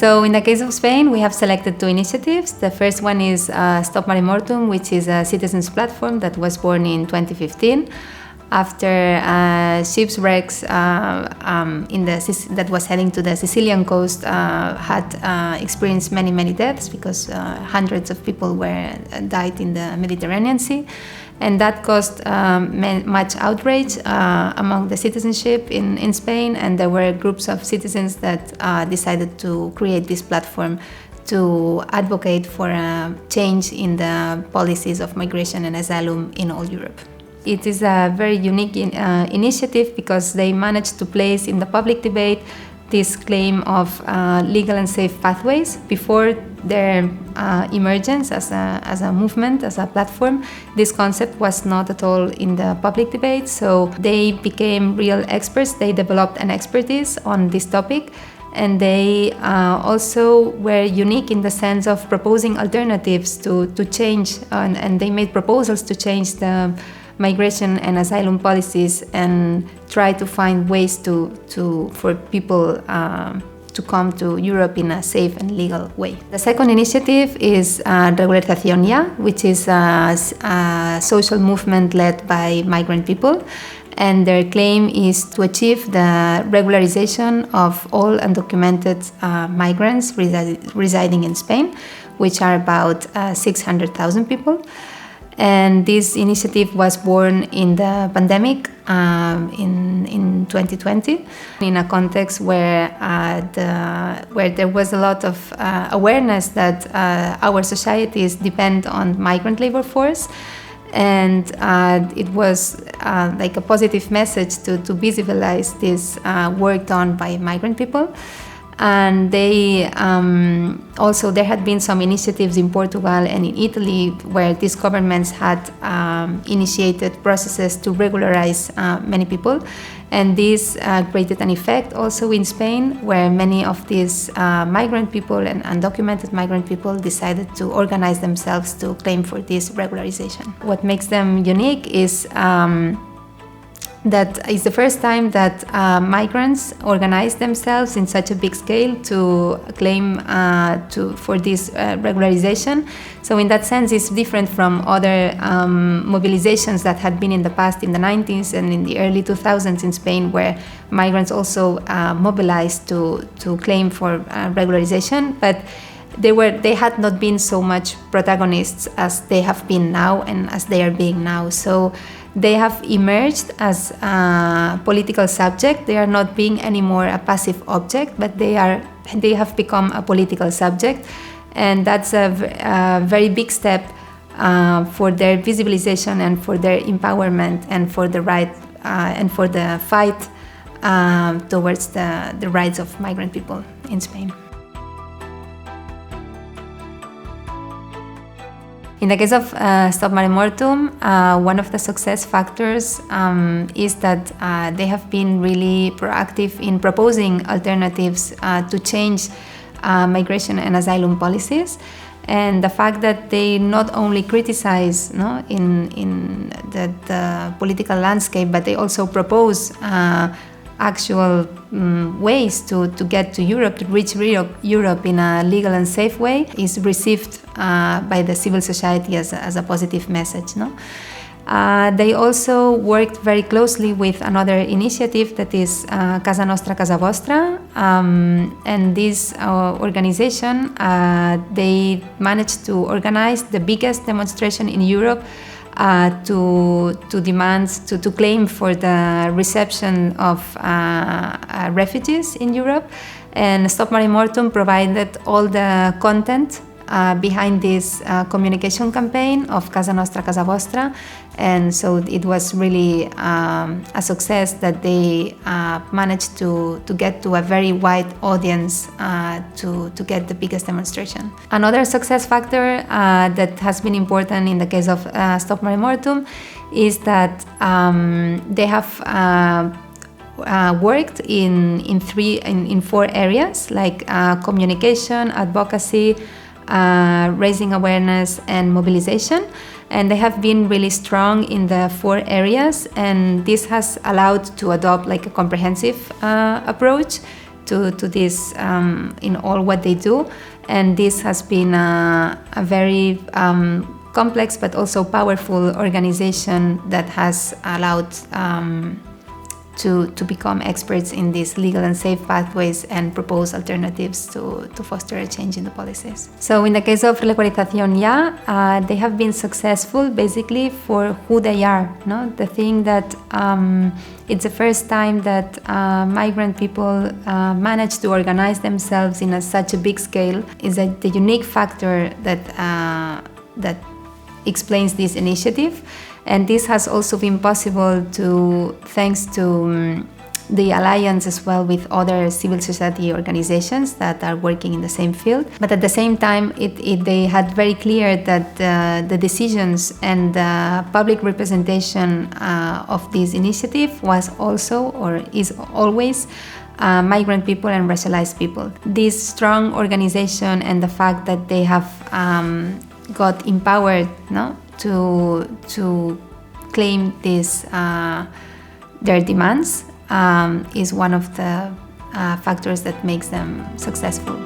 So in the case of Spain, we have selected two initiatives. The first one is Stop Mare Mortum, which is a citizens platform that was born in 2015 after shipwrecks that was heading to the Sicilian coast had experienced many deaths because hundreds of people died in the Mediterranean Sea. And that caused much outrage among the citizenship in Spain, and there were groups of citizens that decided to create this platform to advocate for a change in the policies of migration and asylum in all Europe. It is a very unique initiative because they managed to place in the public debate this claim of legal and safe pathways. Before their emergence as a movement, as a platform, this concept was not at all in the public debate, so they became real experts. They developed an expertise on this topic, and they also were unique in the sense of proposing alternatives to change, and they made proposals to change the migration and asylum policies and try to find ways for people to come to Europe in a safe and legal way. The second initiative is Regularización Ya, which is a social movement led by migrant people, and their claim is to achieve the regularization of all undocumented migrants residing in Spain, which are about 600,000 people. And this initiative was born in the pandemic in 2020, in a context where there was a lot of awareness that our societies depend on migrant labor force, and it was like a positive message to visibilize this work done by migrant people. And they also, there had been some initiatives in Portugal and in Italy where these governments had initiated processes to regularize many people, and this created an effect also in Spain, where many of these migrant people and undocumented migrant people decided to organize themselves to claim for this regularization. What makes them unique is that is the first time that migrants organize themselves in such a big scale to claim for this regularization. So in that sense, it's different from other mobilizations that had been in the past, in the 90s and in the early 2000s in Spain, where migrants also mobilized to claim for regularization. But they had not been so much protagonists as they have been now and as they are being now. So they have emerged as a political subject. They are not being anymore a passive object, but they have become a political subject, and that's a very big step for their visibilization and for their empowerment and for the right and for the fight towards the rights of migrant people in Spain. In the case of Stop Mare Mortum, one of the success factors is that they have been really proactive in proposing alternatives to change migration and asylum policies. And the fact that they not only criticize in the political landscape, but they also propose actual ways to get to Europe, to reach Europe in a legal and safe way, is received by the civil society as a positive message. They also worked very closely with another initiative that is Casa Nostra, Casa Vostra, and this organization, they managed to organize the biggest demonstration in Europe to demand, to claim for the reception of refugees in Europe. And Stop Mare Mortum provided all the content behind this communication campaign of Casa Nostra, Casa Vostra. And so it was really a success that they managed to get to a very wide audience to get the biggest demonstration. Another success factor that has been important in the case of Stop Mare Mortum is that they have worked in 4 areas, like communication, advocacy, raising awareness and mobilization, and they have been really strong in the 4 areas, and this has allowed to adopt like a comprehensive approach to this in all what they do, and this has been a very complex but also powerful organization that has allowed to become experts in these legal and safe pathways and propose alternatives to foster a change in the policies. So in the case of Regularización Ya, they have been successful basically for who they are. No? The thing that it's the first time that migrant people manage to organize themselves in such a big scale is that the unique factor that explains this initiative. And this has also been possible thanks to the alliance as well with other civil society organizations that are working in the same field. But at the same time, they had very clear that the decisions and the public representation of this initiative was also, or is always, migrant people and racialized people. This strong organization and the fact that they have got empowered, no? to claim this their demands is one of the factors that makes them successful.